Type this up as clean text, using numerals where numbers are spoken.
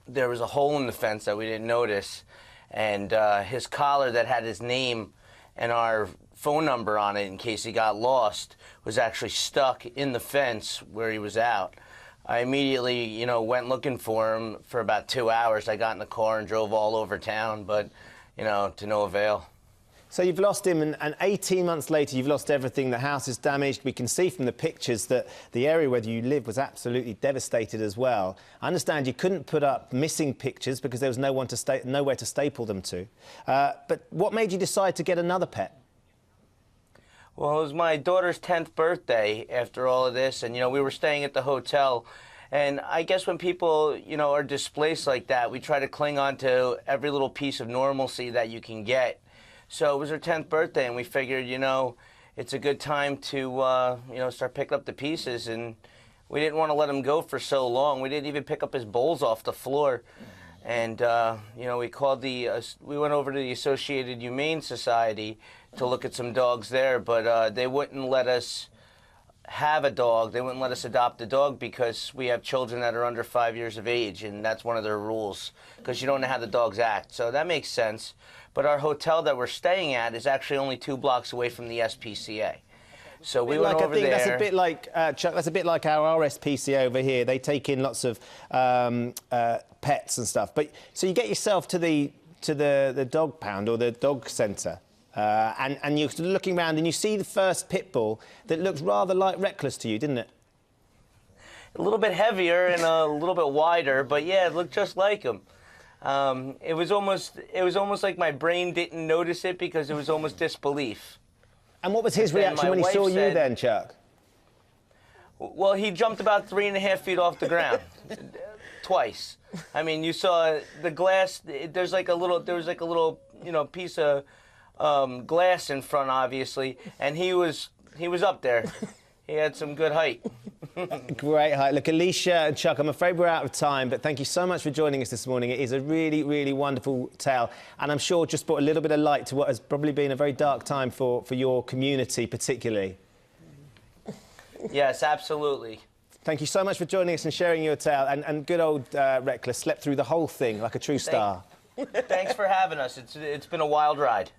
there was a hole in the fence that we didn't notice, and his collar that had his name and our phone number on it in case he got lost was actually stuck in the fence where he was out. I immediately, went looking for him for about 2 hours. I got in the car and drove all over town, but, to no avail. So you've lost him, and 18 months later, you've lost everything. The house is damaged. We can see from the pictures that the area where you live was absolutely devastated as well. I understand you couldn't put up missing pictures because there was nowhere to staple them to. But what made you decide to get another pet? Well, it was my daughter's 10th birthday after all of this, and, we were staying at the hotel. And I guess when people, are displaced like that, we try to cling on to every little piece of normalcy that you can get. So it was her 10th birthday, and we figured, it's a good time to, start picking up the pieces. And we didn't want to let him go for so long. We didn't even pick up his bowls off the floor. And, we called we went over to the Associated Humane Society to look at some dogs there, but they wouldn't let us have a dog. They wouldn't let us adopt a dog because we have children that are under 5 years of age, and that's one of their rules, because you don't know how the dogs act. So that makes sense. But our hotel that we're staying at is actually only 2 blocks away from the SPCA. So we went over there. That's a bit like, Chuck, that's a bit like our RSPCA over here. They take in lots of pets and stuff. But so you get yourself to the dog pound or the dog centre, and you're looking around and you see the first pit bull that looks rather like Reckless to you, didn't it? A little bit heavier and a little bit wider, but yeah, it looked just like him. It was almost like my brain didn't notice it because it was almost disbelief. And what was his reaction when he saw you then, Chuck? Well, he jumped about 3.5 feet off the ground, twice. I mean, you saw the glass. There was like a little, piece of glass in front, obviously, and he was up there. He had some good height. Great height. Look, Alicia and Chuck, I'm afraid we're out of time, but thank you so much for joining us this morning. It is a really, really wonderful tale, and I'm sure just brought a little bit of light to what has probably been a very dark time for your community, particularly. Yes, absolutely. Thank you so much for joining us and sharing your tale, and good old Reckless slept through the whole thing like a true star. Thanks for having us. It's been a wild ride.